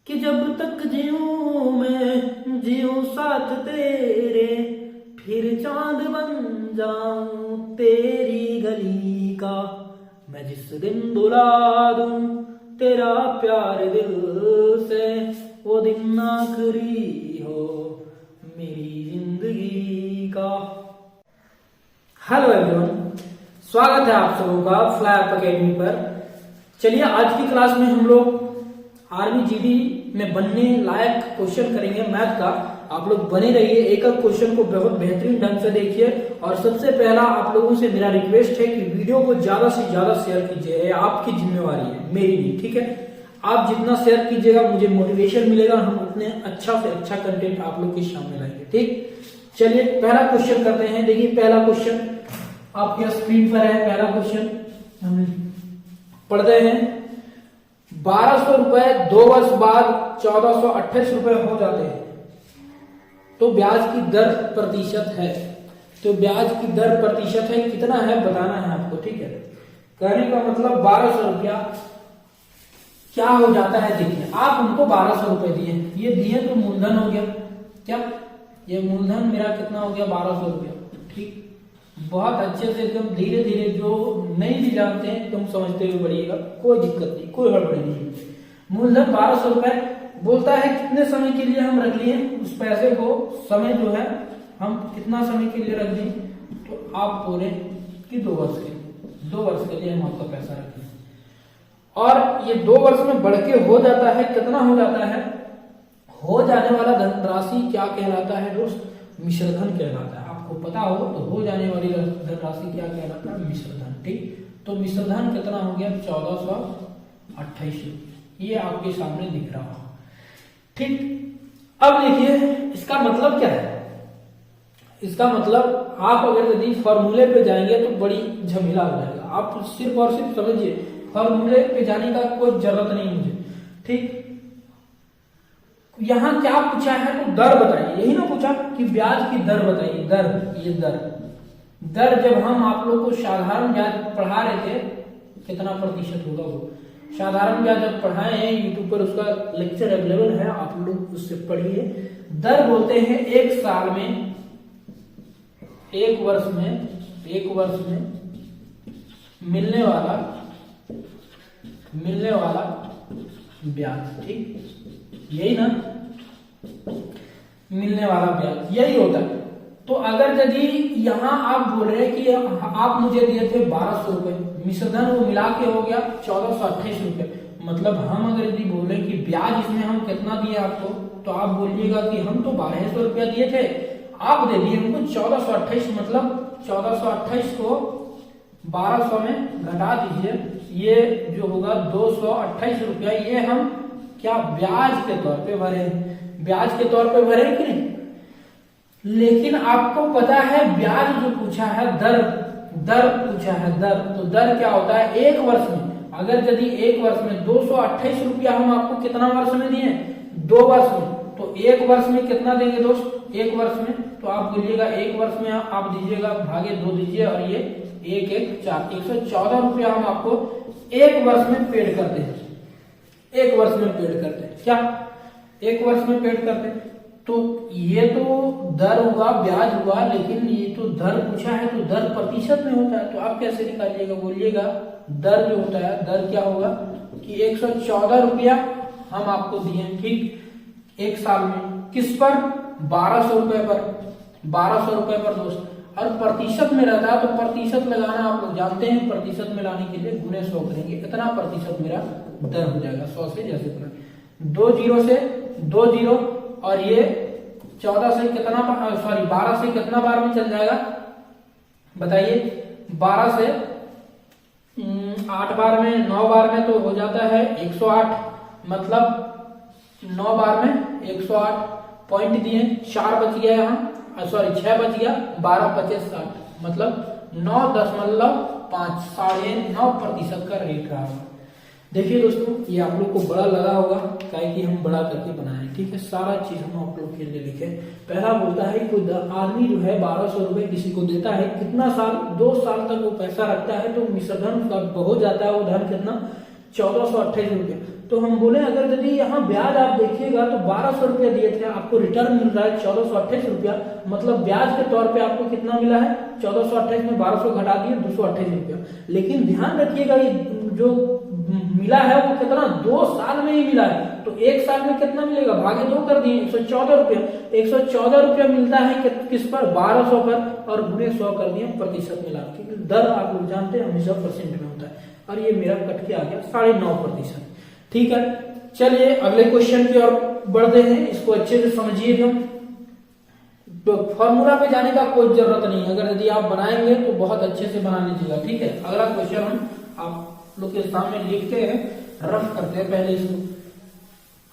कि जब तक जीऊं मैं जीऊं साथ तेरे, फिर चांद बन जाऊं तेरी गली का। मैं जिस दिन बुला दूं तेरा प्यार दिल से, वो दिन आखिरी हो मेरी जिंदगी का। हेलो एवरीवन, स्वागत है आप सबों का फ्लाई अप अकेडमी पर। चलिए आज की क्लास में हम लोग आर्मी जीडी में बनने लायक क्वेश्चन करेंगे मैथ का। आप लोग बने रहिए, एक एक क्वेश्चन को बहुत बेहतरीन ढंग से देखिए। और सबसे पहला आप लोगों से मेरा रिक्वेस्ट है कि वीडियो को ज्यादा से ज्यादा शेयर कीजिए, आपकी जिम्मेवारी है, मेरी नहीं, ठीक है। आप जितना शेयर कीजिएगा मुझे मोटिवेशन मिलेगा, हम उतने अच्छा से अच्छा कंटेंट आप लोग के सामने लाएंगे, ठीक। चलिए पहला क्वेश्चन करते हैं। देखिए पहला क्वेश्चन आपके स्क्रीन पर है। पहला क्वेश्चन हम पढ़ते हैं। 1200 रुपए 2 वर्ष बाद 1428 रुपए हो जाते हैं तो ब्याज की दर प्रतिशत है। तो ब्याज की दर प्रतिशत है कितना है बताना है आपको, ठीक है। कहने का मतलब 1200 रुपया क्या हो जाता है। देखिए आप हमको 1200 रुपए दिए, ये दिए तो मूलधन हो गया, क्या ये मूलधन मेरा कितना हो गया 1200 रुपया, ठीक। बहुत अच्छे से एकदम धीरे धीरे, जो नहीं भी जानते हैं तुम समझते हुए बढ़िएगा, कोई दिक्कत नहीं, कोई हड़बड़ी नहीं। मूलधन 1200 रुपए बोलता है कितने समय के लिए हम रख लिए उस पैसे को। समय जो है हम कितना समय के लिए रख दिए, तो आप बोले कि 2 वर्ष के लिए। 2 वर्ष के लिए हम आपका पैसा रख लें और ये 2 वर्ष में बढ़ के हो जाता है, कितना हो जाता है, हो जाने वाला धनराशि क्या कहलाता है दोस्त, मिश्रधन कहलाता है। आपको पता हो तो हो जाने वाली धनराशि क्या कहलाता है, मिश्रधन, ठीक। तो मिश्रधन कितना हो गया 1428, ये आपके सामने दिख रहा हो, ठीक। अब देखिए इसका मतलब क्या है। इसका मतलब आप अगर यदि फॉर्मूले पे जाएंगे तो बड़ी झमेला हो जाएगा। आप सिर्फ और सिर्फ समझिए, फॉर्मूले पे जाने का कोई जरूरत नहीं मुझे, ठीक। यहां क्या पूछा है तो दर बताइए, यही ना पूछा कि ब्याज की दर बताइए। दर, ये दर जब हम आप लोग को साधारण ब्याज पढ़ा रहे थे कितना प्रतिशत होगा, वो साधारण ब्याज जब पढ़ाए हैं यूट्यूब पर, उसका लेक्चर अवेलेबल है, आप लोग उससे पढ़िए। दर बोलते हैं एक साल में, एक वर्ष में मिलने वाला ब्याज, ठीक। यही ना, मिलने वाला ब्याज यही होता है। तो अगर यदि यहां आप बोल रहे हैं कि आप मुझे दिए थे 1200 रुपए, मिश्रधन वो मिला के हो गया 1428 रुपए, मतलब हम अगर यदि बोले कि ब्याज इसमें हम कितना दिए आपको, तो आप बोलिएगा कि हम तो 1200 रुपया दिए थे, आप दे दिए हमको 1428, मतलब 1428 को 1200 में घटा दीजिए, ये जो होगा 228 रुपया, ये हम क्या ब्याज के तौर पे भरे, ब्याज के तौर पे भरे कि नहीं। लेकिन आपको पता है ब्याज जो पूछा है, दर पूछा है, तो दर क्या होता है एक वर्ष में। अगर यदि एक वर्ष में 228 रुपया हम आपको कितना वर्ष में दिए, 2 वर्ष में, तो एक वर्ष में कितना देंगे दोस्त, एक वर्ष में, तो आप बोलिएगा एक वर्ष में आप दीजिएगा भागे 2 दीजिए, और ये 1 1 4 114 रुपया हम आपको एक वर्ष में पेड करते हैं। एक वर्ष में पेड करते हैं, क्या एक वर्ष में पेड करते हैं। तो ये तो दर हुआ, ब्याज हुआ, लेकिन ये तो दर पूछा है तो दर प्रतिशत में होता है। तो आप कैसे निकालिएगा, बोलिएगा दर जो होता है, दर क्या होगा कि 114 रुपया हम आपको दिए, ठीक, एक साल में। किस पर, 1200 रुपए पर, 1200 रुपए पर दोस्त। और प्रतिशत में रहता है तो प्रतिशत लगाना आप लोग जानते हैं, प्रतिशत में लाने के लिए गुने 100 करेंगे, इतना प्रतिशत मेरा दर हो जाएगा। 100 से जैसे 2 जीरो से 2 जीरो, और ये 14 से कितना, सॉरी 12 से कितना बार में चल जाएगा बताइए। 12 से 8 बार में, 9 बार में तो हो जाता है 108, मतलब 9 बार में 108 पॉइंट दिए, 4 बच गया यहाँ, सॉरी 6 बच गया, 12 25 60, मतलब 9.5, 9.5% का रेट रहा है। देखिए दोस्तों ये आप लोग को बड़ा लगा होगा, काहे कि हम बड़ा करके बनाए, ठीक है। सारा चीज हम आप लोग के लिए लिखे। पहला बोलता है कोई आदमी जो है 1200 रुपए किसी को देता है, कितना साल, 2 साल तक वो पैसा रखता है, तो मिश्रधन हो जाता है वो धन कितना 1428 रुपये। तो हम बोले अगर यदि यहाँ ब्याज आप देखिएगा तो 1200 रुपया दिए थे, आपको रिटर्न मिल रहा है 1428 रुपया, मतलब ब्याज के तौर पे आपको कितना मिला है 1428 में 1200 घटा दिए 228 रुपया। लेकिन ध्यान रखिएगा ये जो मिला है वो कितना 2 साल में ही मिला है, तो 1 साल में कितना मिलेगा भागे 2 कर दिए 114 रुपया। 114 रुपया मिलता है किस पर 1200 पर, और गुणे 100 कर दिए प्रतिशत मिला, क्योंकि दर आप लोग जानते हैं हमेशा परसेंट में होता है, और ये मेरा कट के आ गया 9.5%। ठीक है, चलिए अगले क्वेश्चन की ओर बढ़ते हैं, इसको अच्छे से समझिए। हम तो फॉर्मूला पे जाने का कोई जरूरत नहीं है, अगर यदि आप बनाएंगे तो बहुत अच्छे से बना लीजिएगा। ठीक है, अगला क्वेश्चन हम आप लोग के सामने लिखते हैं, रफ करते हैं पहले इसको,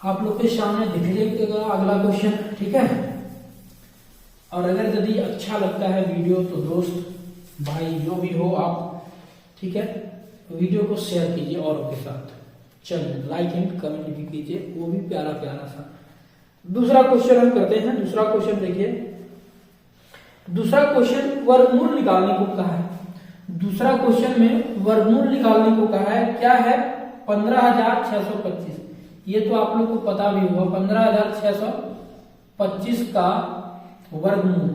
आप लोग के सामने दिख लीजिएगा अगला क्वेश्चन। ठीक है, और अगर यदि अच्छा लगता है वीडियो तो दोस्त भाई जो भी हो आप, ठीक है, वीडियो को शेयर कीजिए औरों के साथ, चलिए लाइक एंड कमेंट भी कीजिए, वो भी प्यारा प्यारा सा। दूसरा क्वेश्चन हम करते हैं। दूसरा क्वेश्चन देखिए, दूसरा क्वेश्चन वर्गमूल निकालने को कहा है। दूसरा क्वेश्चन में वर्गमूल निकालने को कहा है, क्या है 15,625। ये तो आप लोग को पता भी होगा, 15,625 का वर्गमूल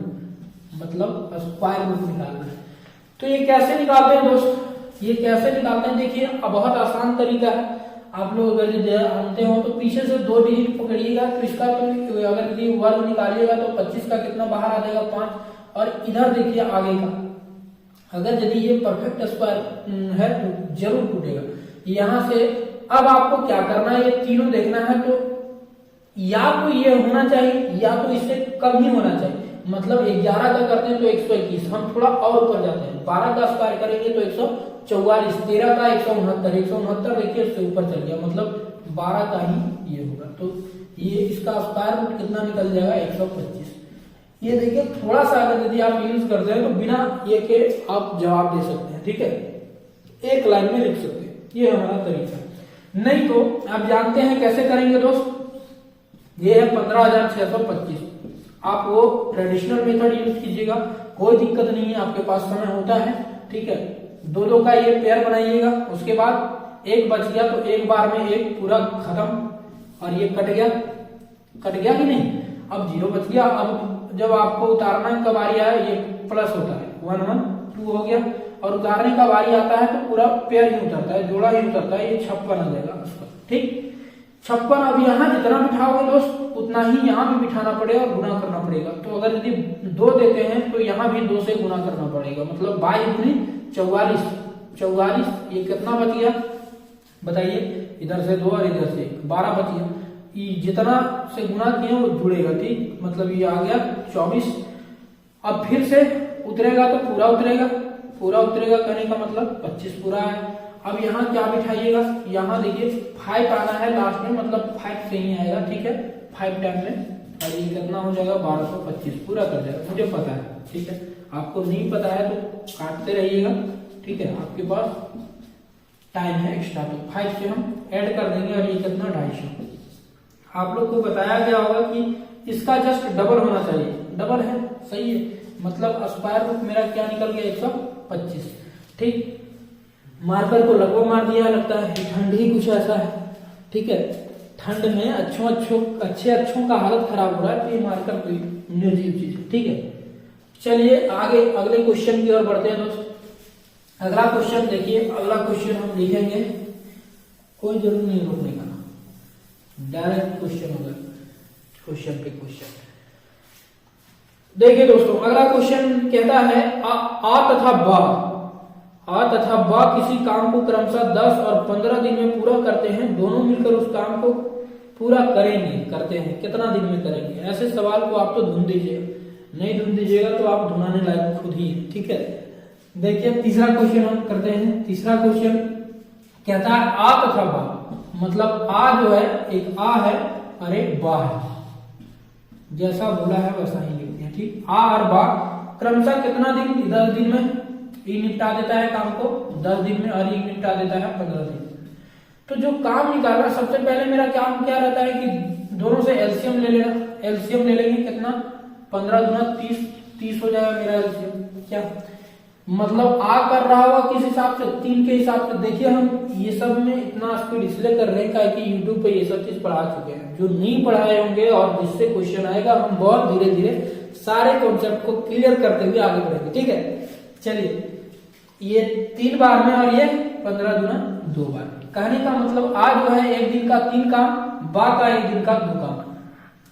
मतलब स्क्वायर रूट निकालना है। तो ये कैसे निकालते हैं दोस्त, ये कैसे निकालते हैं देखिए, बहुत आसान तरीका है। आप लोग अगर जानते हो तो पीछे से 2 डिजिट पकड़िएगा, तो इसका तो अगर यदि वर्ग निकालिएगा तो 25 का कितना बाहर आ जाएगा 5, और इधर देखिए आगे का, अगर यदि ये परफेक्ट स्क्वायर है तो जरूर टूटेगा यहां से। अब आपको क्या करना है, ये तीनों देखना है, तो या तो ये होना चाहिए या तो इससे कम ही होना चाहिए। मतलब 11 का करते हैं तो 121, हम थोड़ा और ऊपर जाते हैं, 12 का स्क्वायर करेंगे तो 144, 13 का 169, 169 देखिए उससे ऊपर चल गया, मतलब 12 का ही ये होगा, तो ये इसका स्क्वायर रूट कितना निकल जाएगा 125। ये देखिए थोड़ा सा अगर यदि आप यूज करते हैं तो बिना ये के आप जवाब दे सकते हैं। ठीक है, एक लाइन में लिख सकते हैं, ये हमारा तरीका है। नहीं तो आप जानते हैं कैसे करेंगे दोस्त, ये है 15,625, आप वो ट्रेडिशनल मेथड यूज कीजिएगा, कोई दिक्कत नहीं है, आपके पास समय होता है। ठीक है, 2-2 का ये पेयर बनाइएगा, उसके बाद एक बच गया तो एक बार में एक पूरा खत्म, और ये कट गया कि नहीं, अब 0 बच गया। अब जब आपको उतारना का बारी आया ये प्लस होता है, 1 1 2 हो गया, और उतारने का बारी आता है तो पूरा पेयर ही उतरता है, जोड़ा ही उतरता है, ये 56 आ जाएगा उसका। ठीक, 56 अब यहाँ जितना बिठाओगे दोस्त उतना ही यहाँ भी बिठाना पड़ेगा और गुना करना पड़ेगा। तो अगर यदि 2 देते हैं तो यहाँ भी 2 से गुना करना पड़ेगा, मतलब 22 दूनी 44, ये कितना बच गया बताइए, इधर से 2 और इधर से 12 बच गया, जितना से गुना किए वो जुड़ेगा। ठीक, मतलब ये आ गया 24। अब फिर से उतरेगा तो पूरा उतरेगा कहने का मतलब 25 पूरा है। अब यहाँ क्या बिठाइएगा, यहाँ देखिए 5 आना है लास्ट में, मतलब 5 से ही आएगा। ठीक है, 5 टाइम में, और ये कितना हो जाएगा 1225 पूरा कर जाएगा, मुझे पता है। ठीक है, आपको नहीं पता है तो काटते रहिएगा। ठीक है, आपके पास टाइम है एक्स्ट्रा, तो 5 से हम ऐड कर देंगे, और ये कितना 250। आप लोग को बताया गया होगा कि इसका जस्ट डबल होना चाहिए, डबल है, सही है, मतलब स्क्वायर रूट मेरा क्या निकल गया 125। ठीक, मार्कर को लगभग मार दिया, लगता है ठंड ही कुछ ऐसा है। ठीक है, ठंड में अच्छों का हालत खराब हो रहा है, तो ये मार्कर कोई निर्जीव चीज है। ठीक है, चलिए आगे अगले क्वेश्चन की ओर बढ़ते हैं दोस्त। अगला क्वेश्चन देखिए, अगला क्वेश्चन हम लिखेंगे, कोई जरूरत नहीं रोकने का, डायरेक्ट क्वेश्चन होगा, क्वेश्चन पे क्वेश्चन। देखिए दोस्तों, अगला क्वेश्चन कहता है आ तथा बा किसी काम को क्रमशः 10 और 15 दिन में पूरा करते हैं, दोनों मिलकर उस काम को पूरा करते हैं, कितना दिन में करेंगे। ऐसे सवाल को आप तो ढूंढ दीजिएगा, नहीं ढूंढ दीजिएगा तो आप ढूंढाने लायक खुद ही है। ठीक है, देखिए तीसरा क्वेश्चन हम करते हैं। तीसरा क्वेश्चन कहता है आ तथा बा, मतलब आ जो है एक आ है और एक बा है, जैसा बोला है वैसा ही लिखते हैं। ठीक, आ और बा क्रमशः कितना दिन, 10 दिन में ये निपटा देता है काम को 10 दिन में, और ये निपटा देता है 15 दिन। तो जो काम निकालना, सबसे पहले मेरा काम क्या रहता है कि दोनों से एलसीएम ले लेना। एलसीएम ले लेंगे कितना, 15 दूना 30 हो जाएगा मेरा एलसीएम। क्या मतलब आ कर रहा होगा किस हिसाब से, 3 के हिसाब से। देखिए हम ये सब में इतना स्पीड इसलिए कर रहे हैं कि यूट्यूब पे ये सब चीज पढ़ा चुके हैं। जो नहीं पढ़ाए होंगे और जिससे क्वेश्चन आएगा, हम बहुत धीरे धीरे सारे कॉन्सेप्ट को क्लियर करते हुए आगे बढ़ेंगे, ठीक है। चलिए, ये 3 बार में और ये 15 दूना 2 बार। कहने का मतलब आ जो है एक दिन का 3 काम, बा का एक दिन का 2 काम।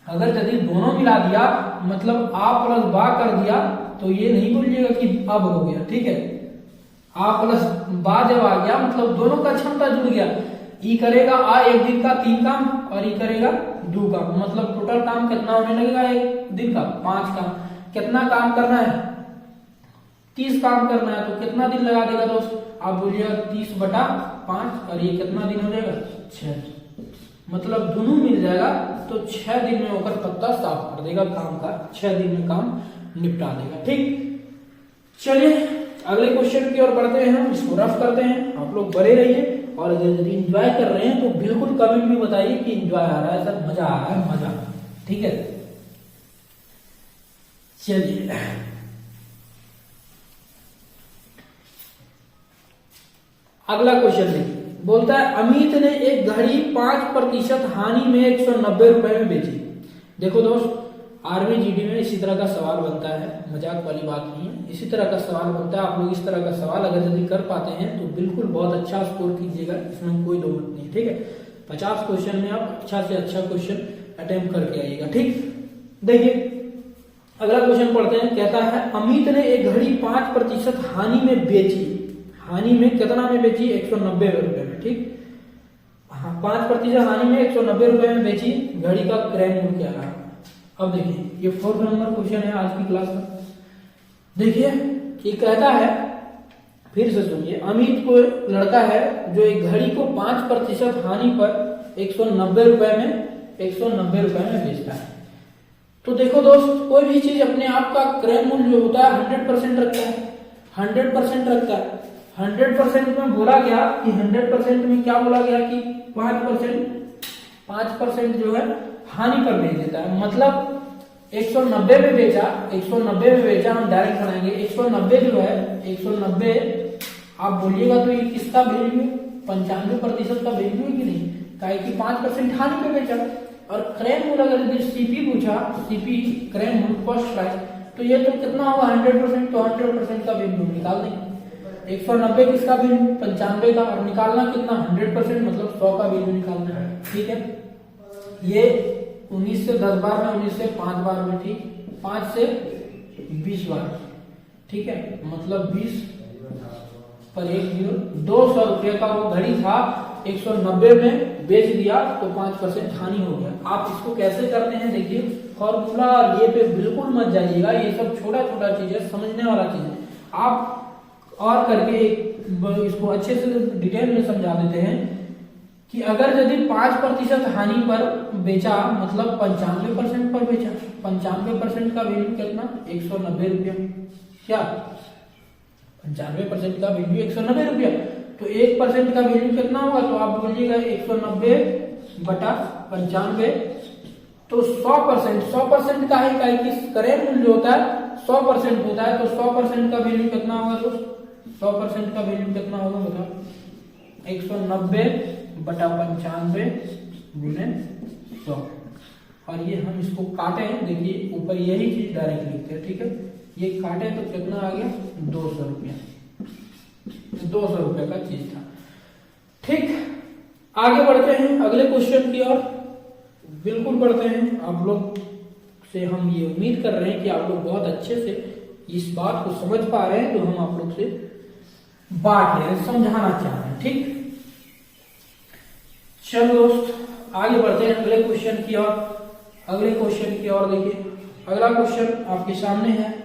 अगर यदि दोनों मिला दिया, मतलब आ प्लस बा कर दिया, तो ये नहीं बोलिएगा कि अब हो गया, ठीक है। आ प्लस बा जब आ गया, मतलब दोनों का क्षमता जुड़ गया। ई करेगा आ एक दिन का 3 काम और ई करेगा 2 काम, मतलब टोटल काम कितना होने लगेगा एक दिन का 5 काम। कितना काम करना है, 30 काम करना है, तो कितना दिन लगा देगा दोस्त, आप बोलिएगा 30/5, और ये कितना दिन हो जाएगा 6। मतलब दोनों मिल जाएगा तो 6 दिन में होकर पत्ता साफ कर देगा काम का, 6 दिन में काम निपटा देगा, ठीक। चलिए अगले क्वेश्चन की ओर बढ़ते हैं, हम इसको रफ करते हैं। आप लोग बने रहिए, और यदि एंजॉय कर रहे हैं तो बिल्कुल कमेंट में बताइए कि एंजॉय आ रहा है सर, मजा आ रहा है, मजा, ठीक है। चलिए अगला क्वेश्चन देखिए, बोलता है अमित ने एक घड़ी 5% हानि में 190 रुपए में बेची। देखो दोस्त, आर्मी जीडी में इसी तरह का सवाल बनता है, मजाक वाली बात नहीं है, इसी तरह का सवाल बनता है। आप लोग इस तरह का सवाल अगर यदि कर पाते हैं तो बिल्कुल बहुत अच्छा स्कोर कीजिएगा, इसमें कोई दो मत नहीं, ठीक है। 50 क्वेश्चन में आप अच्छा से अच्छा क्वेश्चन अटेम्प्ट करके आइएगा, ठीक। देखिए अगला क्वेश्चन पढ़ते हैं। कहता है अमित ने एक घड़ी 5% हानि में बेची। हानि में कितना में बेची, 190 रुपए में, ठीक। 5% हानि में 190 रुपए में बेची, घड़ी का क्रय मूल्य क्या रहा। अब देखिए ये 4th नंबर क्वेश्चन है आज की क्लास का। देखिए ये कहता है, फिर से सुनिए, अमित को लड़का है जो एक घड़ी को 5% हानि पर 190 रुपए में 190 रुपए में बेचता है। तो देखो दोस्त, कोई भी चीज अपने आप का क्रय मूल्य जो होता है 100% रखता है, 100% रखता है। 100% में बोला गया कि 100% में क्या बोला गया कि 5% जो है हानि पर बेच देता है। मतलब 190 में बेचा, 190 में बेचा, हम डायरेक्ट बनाएंगे 190 जो है 190, आप बोलिएगा तो ये किसका वैल्यू है, 95% का वैल्यू है कि नहीं, काहे कि 5% हानि पे बेचा। और क्रय मूल्य अगर यदि सीपी पूछा, सीपी क्रय मूल्य कॉस्ट प्राइस, तो ये तो कितना होगा 100%, तो 100% का वैल्यू निकाल देंगे। 190 किसका वैल्यू, 95 का, और निकालना कितना 100%, मतलब 100 का वैल्यू निकालना है, ठीक है। ये 19 से 10 बार में, 19 से 5 बार में, ठीक, 5 से 20 बार, ठीक है। मतलब 20 पर 1 0, 200 रुपये का वो घड़ी था, 190 में बेच दिया तो 5% हानि हो गया। आप इसको कैसे करते हैं, देखिए फॉर्मूला और ये पे बिल्कुल मत जाइएगा, ये सब छोटा छोटा चीज है, समझने वाला चीज है। आप और करके इसको अच्छे से डिटेल में समझा देते हैं कि अगर यदि 5% हानि पर बेचा, मतलब 95% पर बेचा, 95% का वैल्यू कितना 190 रुपया, क्या 95% का वैल्यू 190 रुपया, तो 1% का वैल्यू कितना होगा, तो आप बोलिएगा 190/95, तो 100% का है कि क्रय मूल्य होता है 100% होता है, तो 100% का वैल्यू कितना होगा दोस्त, 100% का वैल्यू कितना होगा बताओ, 190/95 गुने 100। और ये हम इसको काटे, देखिए ऊपर यही चीज डायरेक्ट लिखते हैं, ठीक है। ये काटे तो कितना आ गया 200 रुपया, 200 रुपये का चीज था, ठीक। आगे बढ़ते हैं अगले क्वेश्चन की ओर, बिल्कुल बढ़ते हैं। आप लोग से हम ये उम्मीद कर रहे हैं कि आप लोग बहुत अच्छे से इस बात को समझ पा रहे हैं जो हम आप लोग से बांट रहे हैं, समझाना चाह रहे हैं, ठीक। चलो दोस्त आगे बढ़ते हैं अगले क्वेश्चन की ओर। अगले क्वेश्चन की ओर देखिए, अगला क्वेश्चन आपके सामने है।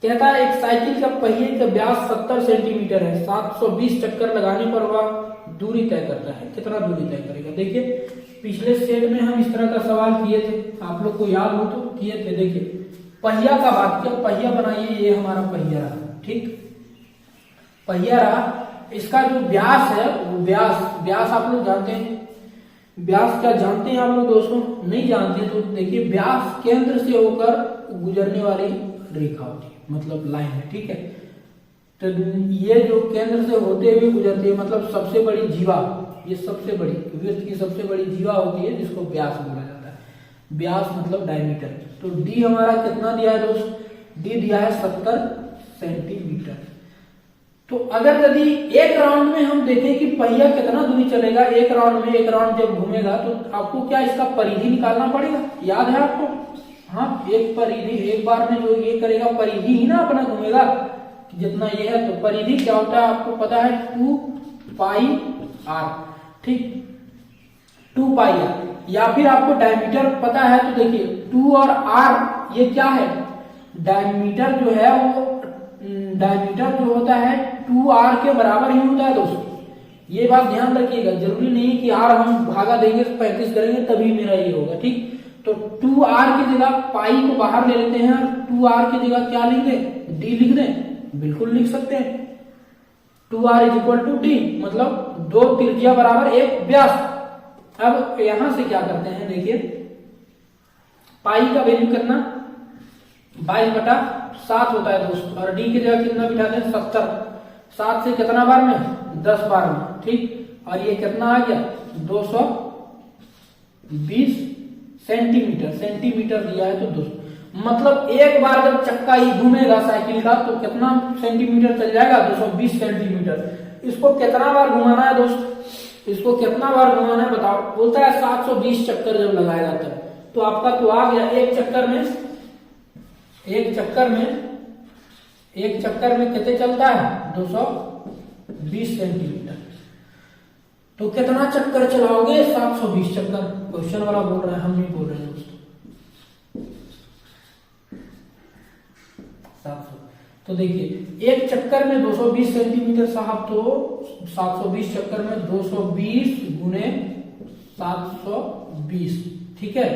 कहता है एक साइकिल का पहिए का व्यास 70 सेंटीमीटर है, 720 चक्कर लगाने पर वह दूरी तय करता है, कितना दूरी तय करेगा। देखिए पिछले सेट में हम इस तरह का सवाल किए थे, आप लोग को याद हो तो किए थे। देखिए पहिया का बात किया, पहिया बनाइए, ये हमारा पहिया रहा, ठीक, पहिया रहा। इसका जो व्यास है वो व्यास आप लोग जानते हैं, व्यास क्या जानते हैं आप लोग दोस्तों, नहीं जानते तो देखिए व्यास केंद्र से होकर गुजरने वाली रेखा होती है, मतलब लाइन है, ठीक है। तो ये जो केंद्र से होते हुए गुजरती है, मतलब सबसे बड़ी जीवा, ये सबसे बड़ी वृत्त की सबसे बड़ी जीवा होती है, जिसको व्यास बोला जाता है। व्यास मतलब डायमीटर। तो डी हमारा कितना दिया है दोस्त? डी दिया है 70 सेंटीमीटर। तो अगर यदि एक राउंड में हम देखें कि पहिया कितना दूरी चलेगा, एक राउंड जब घूमेगा, तो आपको क्या इसका परिधि निकालना पड़ेगा, याद है आपको? हाँ, एक परिधि, एक बार में जो ये करेगा परिधि ही ना अपना घूमेगा, जितना ये है। तो परिधि क्या होता है आपको पता है? 2 पाई आर, ठीक, 2 पाई आर। या फिर आपको डायमीटर पता है, तो देखिए 2 और आर ये क्या है? डायमीटर जो है वो, डायमीटर जो होता है 2r के बराबर ही होता है दोस्तों। ये बात ध्यान रखिएगा, जरूरी नहीं कि r हम भागा देंगे 35 करेंगे तभी मेरा ये होगा, ठीक। तो 2r की जगह पाई को बाहर ले लेते हैं, 2r की जगह क्या लिख दें? d लिख दें, बिल्कुल लिख सकते हैं। 2r = d, मतलब 2 त्रिज्या बराबर 1 व्यास। अब यहां से क्या करते हैं, देखिए पाई का वैल्यू कितना? 22/7 होता है दोस्तों, और डी की जगह कितना बिठाते हैं? 70। 7 से कितना बार में? 10 बार में, ठीक। और ये कितना आ गया? 220 सेंटीमीटर। सेंटीमीटर दिया है तो दोस्तों, मतलब एक बार जब चक्का ही घूमेगा साइकिल का, तो कितना सेंटीमीटर चल जाएगा? 220 सेंटीमीटर। इसको कितना बार घुमाना है दोस्त? इसको कितना बार घुमाना है बताओ? बोलता है 720 चक्कर जब लगाएगा तब। तो आपका तो आ गया, एक चक्कर में कितने चलता है? 220 सेंटीमीटर। तो कितना चक्कर चलाओगे? 720 चक्कर। क्वेश्चन वाला बोल रहा है, हम नहीं बोल रहे हैं दोस्तों। 700। तो देखिए एक चक्कर में 220 सेंटीमीटर साहब, तो 720 चक्कर में 220 गुने 720, ठीक है।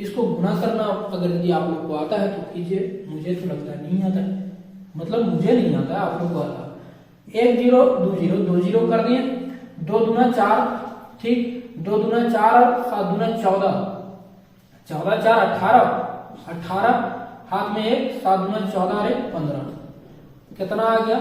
इसको गुना करना अगर यदि आप लोग को आता है तो कीजिए, मुझे तो लगता है नहीं आता है, मतलब मुझे नहीं आता है, आप लोग को आता है। 1 0 2 0 2 0 कर दिए, 2 दूना 4, ठीक, 2 दूना 4 और 7 दूना 14, 14 4 18 हाथ में 1, 7 दूना 14 और 1 15, कितना आ गया?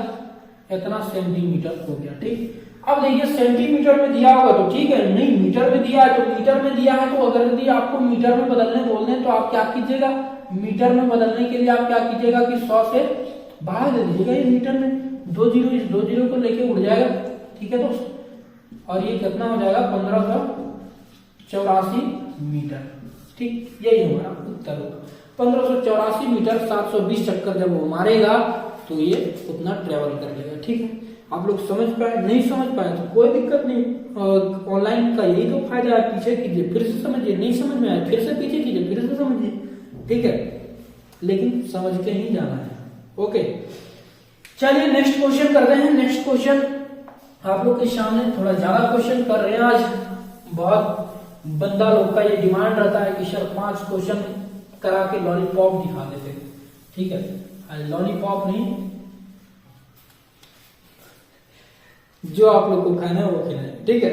इतना सेंटीमीटर हो गया, ठीक। अब देखिए सेंटीमीटर में दिया होगा तो ठीक है, नहीं मीटर में दिया है तो मीटर में दिया है, तो अगर यदि आपको मीटर में बदलने बोल दें तो आप क्या कीजिएगा? मीटर में बदलने के लिए आप क्या कीजिएगा कि 100 से भाग दे दीजिएगा ये मीटर में। 2 0 इस 2 0 को लेके उड़ जाएगा, ठीक है दोस्तों। और ये कितना हो जाएगा? 1584 मीटर, ठीक। यही हमारा उत्तर होगा, 1584 मीटर। 720 चक्कर जब वो मारेगा तो ये उतना ट्रेवल कर लेगा, ठीक है। आप लोग समझ पाए? नहीं समझ पाए तो कोई दिक्कत नहीं, ऑनलाइन का यही तो फायदा है, पीछे कीजिए फिर से समझिए, नहीं समझ में आए फिर से पीछे कीजिए फिर से समझिए, ठीक है, लेकिन समझ के ही जाना है। ओके, चलिए नेक्स्ट क्वेश्चन करते हैं। नेक्स्ट क्वेश्चन आप लोग के सामने थोड़ा ज्यादा क्वेश्चन कर रहे हैं आज। बहुत बंदा लोग का ये डिमांड रहता है कि सर 5 क्वेश्चन करा के लॉलीपॉप दिखा देते, ठीक है। लॉलीपॉप नहीं, जो आप लोग को खाना है वो खाना है, ठीक है।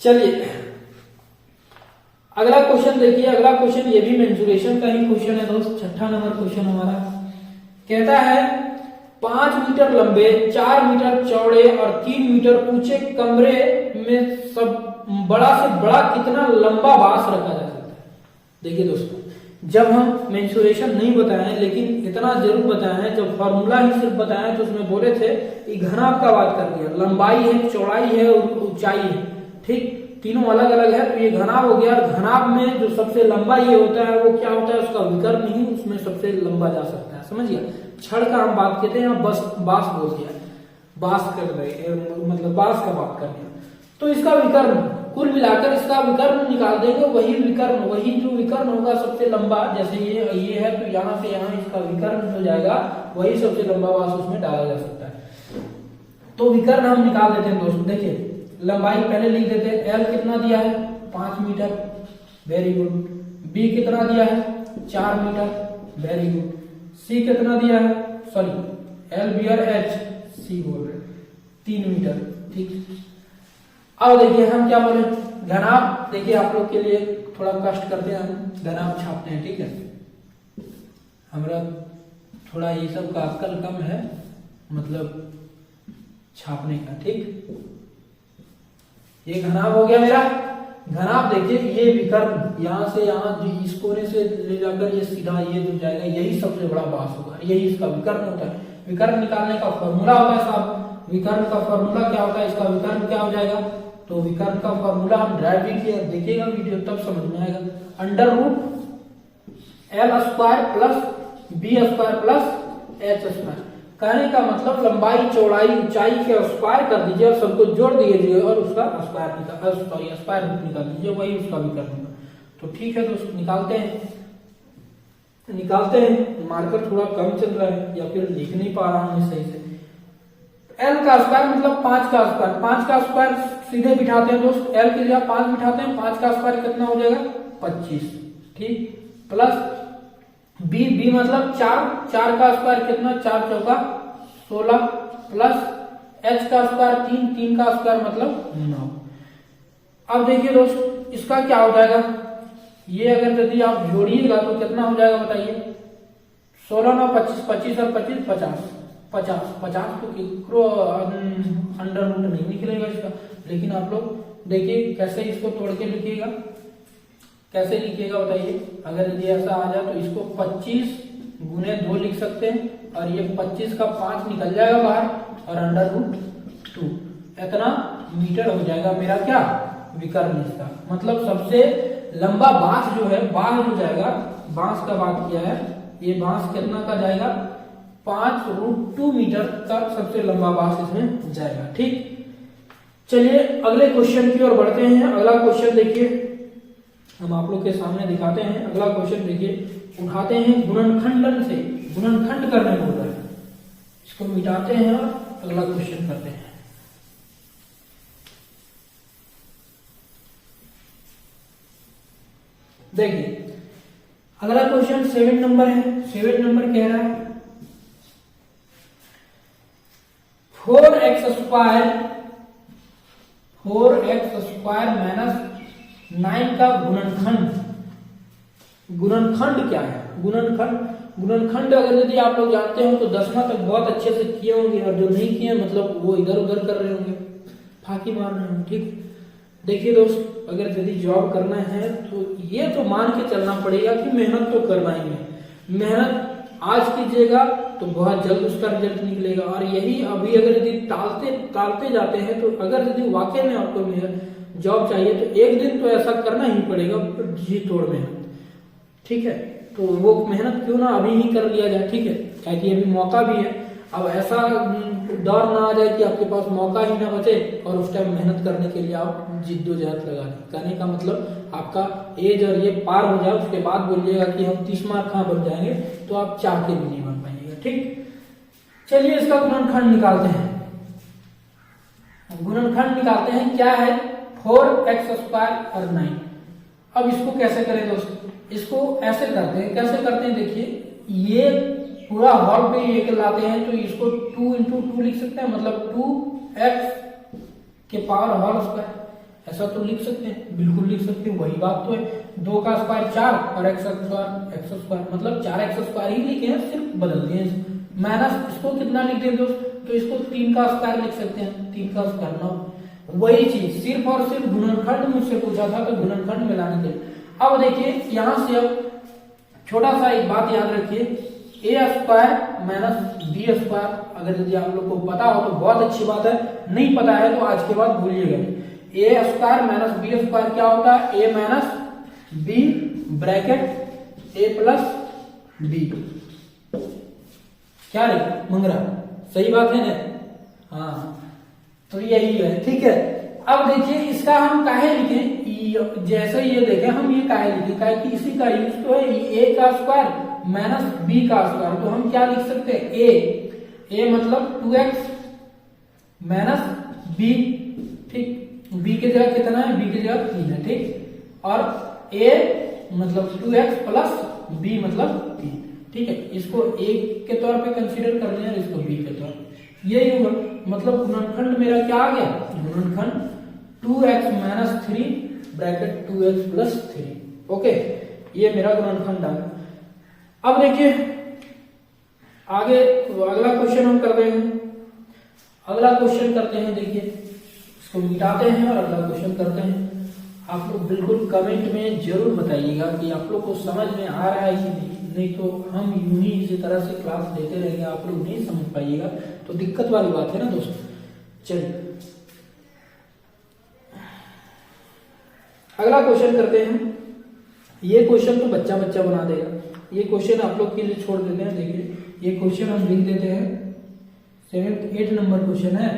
चलिए अगला क्वेश्चन देखिए। अगला क्वेश्चन ये भी मेंसुरेशन का ही क्वेश्चन है दोस्त। 6ठा नंबर क्वेश्चन हमारा कहता है 5 मीटर लंबे, 4 मीटर चौड़े और 3 मीटर ऊंचे कमरे में सब बड़ा से बड़ा कितना लंबा बांस रखा जा सकता है। देखिए दोस्तों, जब हम मेंसुरेशन नहीं बताए हैं, लेकिन इतना जरूर बताए हैं, जब फॉर्मूला ही सिर्फ बताए तो उसमें बोले थे कि घनाभ का बात कर दिया, लंबाई है, चौड़ाई है और ऊंचाई है, ठीक, तीनों अलग अलग है, तो ये घनाभ हो गया। और घनाभ में जो सबसे लंबा ये होता है वो क्या होता है? उसका विकर्ण ही उसमें सबसे लंबा जा सकता है, समझ गया। छड़ का हम बात कहते हैं, यहाँ बस बांस बोल दिया, बांस कर रहे, मतलब बांस का बात कर दिया, तो इसका विकर्ण कुल मिलाकर इसका विकर्ण निकाल देंगे, वही जो विकर्ण होगा सबसे लंबा, जैसे ये है तो यहाँ से यहाँ इसका विकर्ण हो जाएगा, वही सबसे लंबा बांस उसमें डाला जा सकता है। तो विकर्ण हम निकाल देते हैं दोस्तों। देखिए लंबाई पहले लिख देते हैं, एल कितना दिया है? 5 मीटर, वेरी गुड। बी कितना दिया है? 4 मीटर, वेरी गुड। सी कितना दिया है? सॉरी एल बी और एच, सी बोल रहे 3 मीटर, ठीक। अब देखिए हम क्या बोले, घनाभ। देखिए आप लोग के लिए थोड़ा कष्ट करते हैं, हम घनाभ छापते हैं, ठीक है। हमारा थोड़ा ये सब का अक्कल कम है, मतलब छापने का। ठीक, ये घनाभ हो गया मेरा। घनाभ देखिए, ये विकर्ण यहाँ से यहाँ इस कोने से ले जाकर ये सीधा ये जो जाएगा, यही सबसे बड़ा बास होगा, यही इसका विकर्ण होता है। विकर्ण निकालने का फॉर्मूला होता है साहब, विकर्ण का फॉर्मूला क्या होता है, इसका विकर्ण क्या हो जाएगा, तो विकर्ण का फॉर्मूला हम ड्राइव भी किया, देखिएगा वीडियो तब समझ में आएगा। Under root L square plus B square plus H square. कहने का मतलब लंबाई चौड़ाई ऊंचाई के स्क्वायर कर दीजिए और सबको जोड़ दीजिए और उसका स्क्वायर निकाल दीजिए, वही उसका विकर्ण होगा। तो ठीक है दोस्त, निकालते हैं। मार्कर थोड़ा कम चल रहा है या फिर लिख नहीं पा रहा हूं सही से। एल का स्क्वायर मतलब 5 का स्क्वायर, 5 का स्क्वायर सीधे बिठाते हैं दोस्त, एल के लिए 5 बिठाते हैं, 5 का स्क्वायर कितना हो जाएगा 25। ठीक, प्लस बी मतलब 4 का स्क्वायर कितना, 4 चौका 16, प्लस एच का स्क्वायर 3 का स्क्वायर मतलब 9। अब देखिए दोस्त, इसका क्या हो जाएगा, ये अगर यदि आप जोड़िएगा तो कितना हो जाएगा बताइए, 16 9 25, 25 और 25 50 तो अंडर रूट नहीं निकलेगा इसका। लेकिन आप लोग देखिए कैसे इसको तोड़ के लिखिएगा, कैसे लिखिएगा बताइए। अगर यदि ऐसा आ जाए तो इसको 25 गुने 2 लिख सकते हैं, और ये 25 का 5 निकल जाएगा बाहर, और अंडर रूट 2 इतना मीटर हो जाएगा मेरा क्या, विकर्ण इसका। मतलब सबसे लंबा बांस जो है, बांस जो जाएगा, बांस का बात किया है, ये बांस कितना का जाएगा, 5√2 मीटर का सबसे लंबा बांस इसमें जाएगा। ठीक, चलिए अगले क्वेश्चन की ओर बढ़ते हैं। अगला क्वेश्चन देखिए, हम आप लोग के सामने दिखाते हैं। अगला क्वेश्चन देखिए, उठाते हैं गुणनखंडन से, गुणनखंड करने बोल रहा है, इसको मिटाते हैं और अगला क्वेश्चन करते हैं। देखिए अगला क्वेश्चन 7 नंबर है। 7 नंबर कह रहा है 4x स्क्वायर माइनस 9 का गुणनखंड। गुणनखंड क्या है, गुणनखंड अगर यदि आप लोग जानते हो तो 10वां तक बहुत अच्छे से किए होंगे, और जो नहीं किए मतलब वो इधर उधर कर रहे होंगे, फाकी मार रहे होंगे। ठीक, देखिए दोस्त, अगर यदि जॉब करना है तो ये तो मान के चलना पड़ेगा कि मेहनत तो करना ही है। मेहनत आज कीजिएगा तो बहुत जल्द उसका रिजल्ट निकलेगा, और यही अभी अगर यदि टालते जाते हैं तो अगर यदि वाकई में आपको जॉब चाहिए तो एक दिन तो ऐसा करना ही पड़ेगा, जी तोड़ मेहनत। ठीक है, तो वो मेहनत क्यों ना अभी ही कर लिया जाए। ठीक है, क्योंकि अभी मौका भी है। अब ऐसा दौर ना आ जाए कि आपके पास मौका ही ना बचे और उस टाइम मेहनत करने के लिए आप जिद्दोजहद लगा दें। कहने का मतलब आपका एज और ये पार हो जाए, उसके बाद बोलिएगा कि हम 30 मार्क कहाँ बन जाएंगे, तो आप चाह के भी नहीं बन पाएंगे। ठीक, चलिए इसका गुणनखंड निकालते हैं। गुणनखंड निकालते हैं, क्या है 4x स्क्वायर और 9। अब इसको कैसे करें दोस्त, इसको ऐसे करते हैं, कैसे करते हैं देखिए, ये पूरा हॉल पे ये लाते हैं तो इसको 2 × 2 लिख सकते हैं, मतलब 2x के पावर होल स्क्वायर, ऐसा तो लिख सकते हैं, बिल्कुल लिख सकते हैं, वही बात तो है। 2 का स्क्वायर 4 और x स्क्वायर मतलब 4x स्क्वायर ही लिखे हैं, सिर्फ बदल दिए माइनस। इसको कितना लिख दें दोस्त, तो इसको 3 का स्क्वायर लिख सकते हैं, 3 का स्क्वायर 9। वही चीज सिर्फ और सिर्फ गुणनखंड मुझसे पूछा था तो गुणनखंड मिलाने के। अब देखिए यहां से अब छोटा सा एक बात याद रखिए, a square minus B square, अगर यदि आप लोग को पता हो तो बहुत अच्छी बात है, नहीं पता है तो आज के बाद भूलिएगा। a square minus B square क्या होता है, a minus B bracket a plus B. क्या रे मंगरा, सही बात है ना? हाँ, तो यही है। ठीक है, अब देखिए इसका हम काहे लिखें, जैसे ये देखें हम ये काहे लिखें, काहे कि इसी का यूज तो है, a का स्क्वायर माइनस बी का स्क्वायर, तो हम क्या लिख सकते हैं, a मतलब 2x माइनस बी। ठीक, b की जगह कितना है, b की जगह 3 है। ठीक, और a मतलब 2x प्लस b मतलब 3। ठीक है, इसको a के तौर पे कंसीडर कर लें और इसको b के तौर पे, यही होगा। मतलब गुणनखंड मेरा क्या आ गया, गुणनखंड 2x minus 3 bracket 2x plus 3। Okay, ये मेरा गुणनखंड आ गया। अब देखिए आगे अगला क्वेश्चन हम करते हैं। अगला क्वेश्चन करते हैं, देखिए इसको मिटाते हैं और अगला क्वेश्चन करते हैं। आप लोग बिल्कुल कमेंट में जरूर बताइएगा कि आप लोग को समझ में आ रहा है कि नहीं तो हम यूं ही इसी तरह से क्लास देते रहेंगे, आप लोग नहीं समझ पाइएगा तो दिक्कत वाली बात है ना दोस्तों। चलिए अगला क्वेश्चन करते हैं। ये क्वेश्चन तो बच्चा बच्चा बना देगा, ये क्वेश्चन आप लोग के लिए छोड़ देते हैं। देखिए ये क्वेश्चन हम लिख देते हैं, 8 नंबर क्वेश्चन है।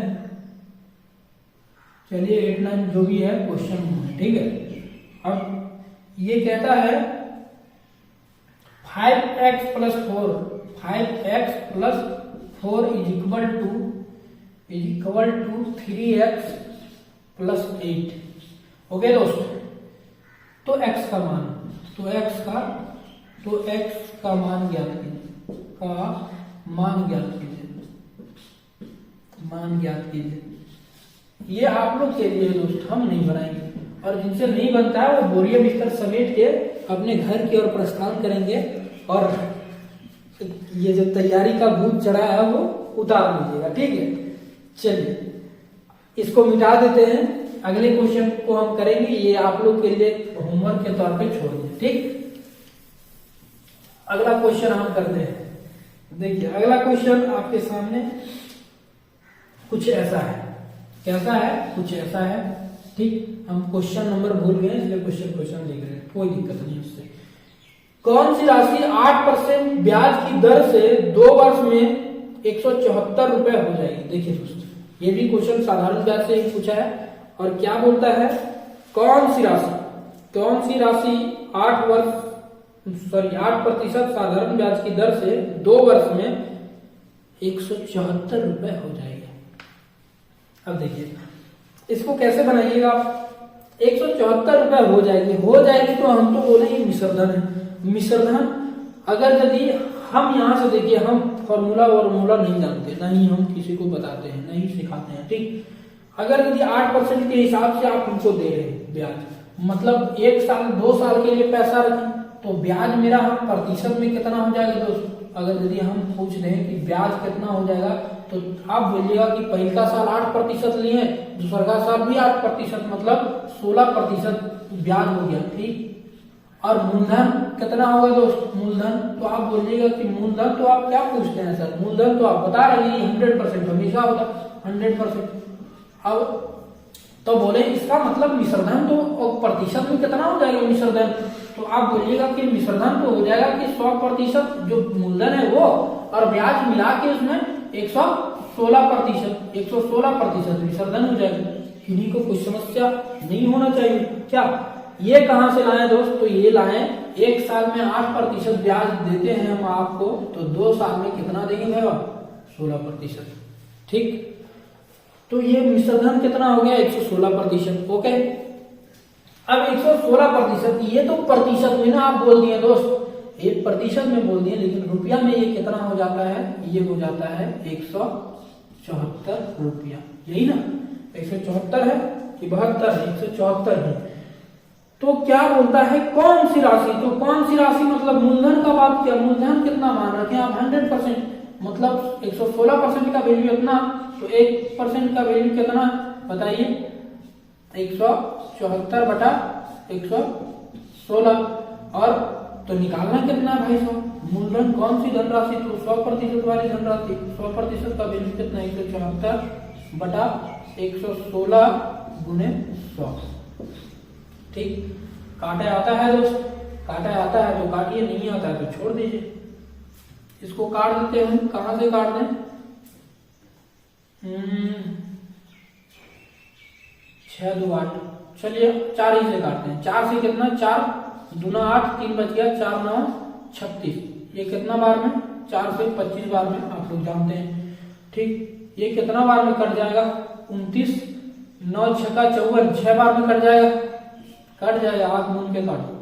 चलिए 8, 9 जो भी है क्वेश्चन है, ठीक है। अब ये कहता है 5x + 4 is equal to 3x + 8। Okay दोस्तों, तो x का मान ज्ञात कीजिए। ये आप लोग के लिए दोस्त, हम नहीं बनाएंगे। और जिनसे नहीं बनता है वो बोरिया बिस्तर समेट के अपने घर की ओर प्रस्थान करेंगे और ये जो तैयारी का भूत चढ़ा है वो उतार लीजिएगा, ठीक है। चलिए इसको मिटा देते हैं, अगले क्वेश्चन को हम करेंगे। ये आप लोग के लिए होमवर्क के तौर पे छोड़ दें, ठीक। अगला क्वेश्चन हम करते हैं। देखिए अगला क्वेश्चन आपके सामने कुछ ऐसा है। कैसा है? कुछ ऐसा है, ठीक। हम क्वेश्चन नंबर भूल गए इसलिए क्वेश्चन देख रहे हैं, कोई दिक्कत नहीं उससे। कौन सी राशि 8% ब्याज की दर से 2 वर्ष में 174 रुपए हो जाएगी? देखिए दोस्तों, ये भी क्वेश्चन साधारण ब्याज से ही पूछा है। और क्या बोलता है, कौन सी राशि 8% साधारण ब्याज की दर से 2 वर्ष में 174 रुपए हो जाएगी। अब देखिए इसको कैसे बनाइएगा आप। 174 रुपए हो जाएगी तो हम तो बोलेंगे मिश्रधन है। मिश्रधन अगर यदि हम यहां से देखिए, हम फॉर्मूला नहीं जानते, ना ही हम किसी को बताते हैं, ना ही सिखाते हैं, ठीक। अगर यदि 8% के हिसाब से आप हमको दे रहे हैं ब्याज, मतलब 1 साल 2 साल के लिए पैसा रखें तो ब्याज मेरा हम प्रतिशत में कितना हो जाएगा दोस्तों। अगर यदि हम पूछ रहे हैं कि ब्याज कितना हो जाएगा तो आप बोलिएगा कि पहला साल 8% लिए, दूसरा का साल भी 8%, मतलब 16% ब्याज हो गया, ठीक। और मूलधन कितना होगा दोस्त? मूलधन तो आप बोलिएगा कि मूलधन तो आप क्या पूछते हैं सर, मूलधन तो आप बता रहे हैं 100% हमेशा होगा 100%। अब तो बोले इसका मतलब मिश्रधन तो प्रतिशत में कितना हो जाएगा मिश्रधन, तो आप बोलिएगा कि मिश्रधन तो हो जाएगा कि 100% जो मूलधन है वो और ब्याज मिला के उसमें 116% मिश्रधन हो जाएगा। इन्हीं को कोई समस्या नहीं होना चाहिए क्या। ये कहां से लाए दोस्त? तो ये लाए 1 साल में 8% ब्याज देते हैं हम आपको, तो 2 साल में कितना देंगे भाई? 16%, ठीक। तो ये मिश्रधन कितना हो गया? 116%। ओके, अब 116%, ये तो प्रतिशत में ना आप बोल दिए दोस्त, ये प्रतिशत में बोल दिए, लेकिन रुपया में ये कितना हो जाता है? ये हो जाता है 174 रुपया, यही ना। 174 है कि 72 है? 174 है। तो क्या बोलता है कौन सी राशि? तो कौन सी राशि मतलब मूलधन का बात किया। मूलधन कितना मान रखे आप? 100%, मतलब 116% का वैल्यू इतना, तो 1% का वैल्यू कितना बताइए? 174 बटा 116। और तो निकालना कितना भाई साहब? मूलधन कौन सी धनराशि? तो 100% वाली धनराशि। 100% का वैल्यू कितना? 174 बटा 116 गुने 100, ठीक। काटा आता है दोस्त? काटा आता है तो काटिए, नहीं आता है तो छोड़ दीजिए। इसको काट देते हैं हम। कहां से काट दें? 6 2 8, चलिए 4 ही से काटते हैं। 4 से कितना? 4 दूना 8, 3 बच गया, 4 9 36। ये कितना बार में? 4 से 25 बार में, आप लोग जानते हैं, ठीक। ये कितना बार में कट जाएगा? 29, 9 6 का 54, 6 बार में कट जाएगा। कट जाएगा, आंख मूंद के काटो,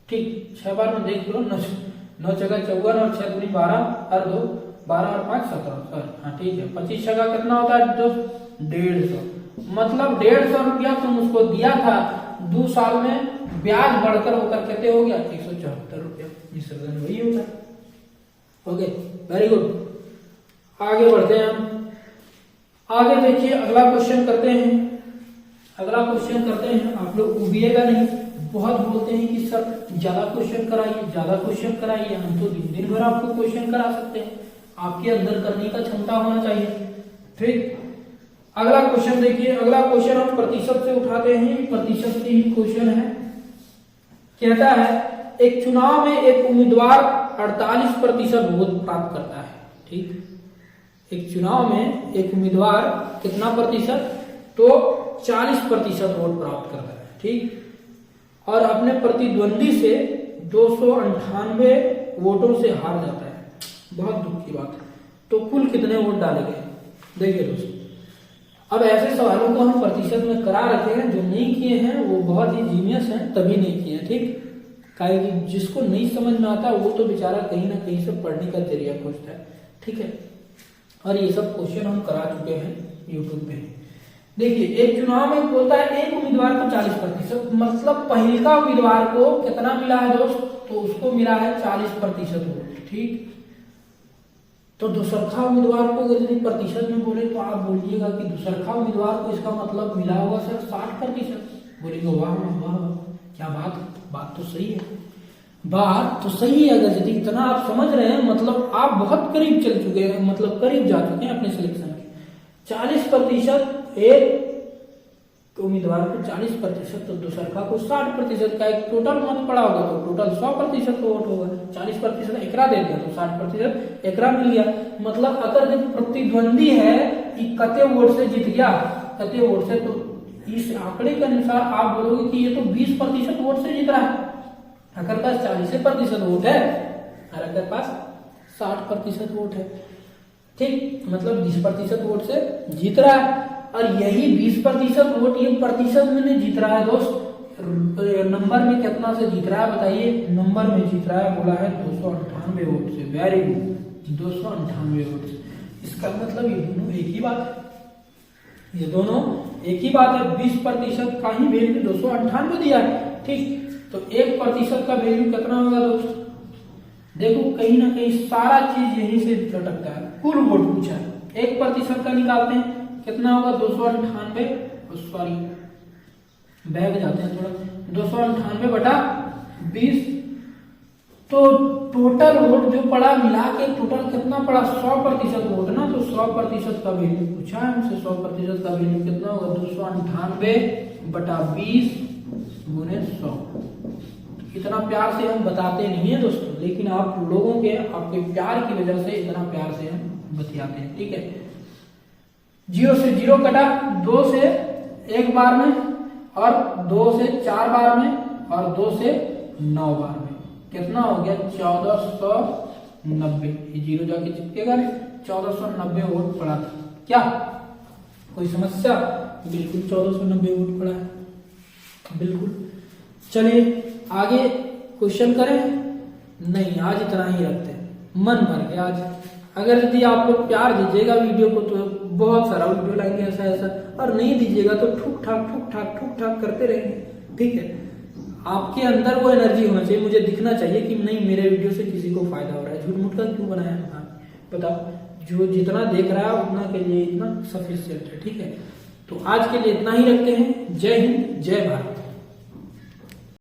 ठीक। 6 बार में देख लो, 9 6 का 54 और 6 दूनी 12 और 2 12 और 5 17, सर हाँ ठीक है। 25 का कितना होता है दोस्त? 150। मतलब 150 रुपया तुम उसको दिया था, 2 साल में ब्याज बढ़कर होकर कितने हो गया? 174 रुपया। मिश्रधन वही होता है। Okay, very good. आगे बढ़ते हैं हम। आगे देखिए अगला क्वेश्चन करते हैं। अगला क्वेश्चन करते हैं, आप लोग उबिएगा नहीं। बहुत बोलते हैं कि सर ज्यादा क्वेश्चन कराइए, ज्यादा क्वेश्चन कराइए। हम तो दिन दिन भर आपको क्वेश्चन करा सकते हैं, आपके अंदर करने का क्षमता होना चाहिए। ठीक, अगला क्वेश्चन देखिए। अगला क्वेश्चन हम प्रतिशत से उठाते हैं, प्रतिशत से ही क्वेश्चन है। कहता है एक चुनाव में एक उम्मीदवार 48% वोट प्राप्त करता है। ठीक, एक चुनाव में एक उम्मीदवार कितना प्रतिशत, तो 40% वोट प्राप्त करता है। ठीक, और अपने प्रतिद्वंदी से 298 वोटों से हार जाता है। बहुत दुख की बात है। तो कुल कितने वोट डाले गए, देखिए दोस्तों। अब ऐसे सवालों को हम प्रतिशत में करा रखे हैं, जो नहीं किए हैं वो बहुत ही जीनियस हैं, तभी नहीं किए। ठीक, कि जिसको नहीं समझ में आता वो तो बेचारा कहीं ना कहीं से पढ़ने का जरिया खोजता है। ठीक है, और ये सब क्वेश्चन हम करा चुके हैं यूट्यूब पे। देखिए एक चुनाव में बोलता है एक उम्मीदवार को 40%, मतलब पहला उम्मीदवार को कितना मिला है दोस्त, तो उसको मिला है 40% वोट। ठीक, तो दूसरखा उम्मीदवार को अगर यदि प्रतिशत में बोले तो आप बोलिएगा कि दूसरखा उम्मीदवार को इसका मतलब मिला होगा सर 60%। बोलेंगे वाह वाह वाह, क्या बात तो सही है, बात तो सही है। अगर यदि इतना आप समझ रहे हैं, मतलब आप बहुत करीब चल चुके हैं, मतलब करीब जा चुके हैं अपने सिलेक्शन के। 40% एक उम्मीदवार को 40%, तो दूसरखा को 60% का एक टोटल मत पड़ा होगा, तो टोटल 100% वोट होगा। 40% एकरा दे दिया तो 60% एकरा मिल गया। मतलब अगर जो प्रतिद्वंदी है कि कते वोट से जीत गया, कते वोट से, तो इस आंकड़े के अनुसार आप बोलोगे कि ये तो 20% वोट से जीत रहा है। अगर पास 40% वोट है और अगर पास 60% वोट है। ठीक, मतलब 20% वोट से जीत रहा है। और यही 20% वोट ये प्रतिशत में नहीं जीत रहा है दोस्त, नंबर में कितना से जीत रहा है बताइए। नंबर में जीत रहा है, बोला है 298 वोट से। वेरी गुड, 298 वोट से। इसका मतलब ये दोनों एक ही बात है, ये दोनों एक ही बात है। 20% का ही वैल्यू 298 दिया है। ठीक, तो 1% का वैल्यू कितना होगा दोस्त, देखो कहीं ना कहीं सारा चीज यहीं से लटकता है। कुल वोट पूछा है, 1% का निकालते हैं कितना होगा 298, सॉरी बैग जाते हैं थोड़ा, 298 बटा 20। तो टोटल वोट जो पड़ा मिला के टोटल कितना पड़ा, 100% वोट ना, तो 100% का वैल्यू पूछा है हमसे। 100% का वैल्यू कितना होगा, 298 बटा 20 गुने 100। इतना प्यार से हम बताते नहीं है दोस्तों, लेकिन आप लोगों के आपके प्यार की वजह से इतना प्यार से हम बतियाते हैं। ठीक है, 0 से 0 कटा, 2 से 1 बार में, और 2 से 4 बार में, और 2 से 9 बार में। कितना हो गया 1490। ये 0 जाके चिपकेगा, 1490 वोट पड़ा था। क्या कोई समस्या, बिल्कुल 1490 वोट पड़ा है, बिल्कुल। चलिए आगे क्वेश्चन करें, नहीं आज इतना ही रखते हैं, मन भर गया आज। अगर यदि आप लोग प्यार दीजिएगा वीडियो को तो बहुत सारा वीडियो लाएंगे ऐसा ऐसा, और नहीं दीजिएगा तो ठुक ठाक करते रहेंगे। ठीक है, आपके अंदर वो एनर्जी होना चाहिए, मुझे दिखना चाहिए कि नहीं मेरे वीडियो से किसी को फायदा हो रहा है। झूठ मूठ का क्यों बनाया है बताओ, जो जितना देख रहा है उतना के लिए इतना सफिशिएंट है। ठीक है, तो आज के लिए इतना ही रखते हैं। जय हिंद, जय भारत।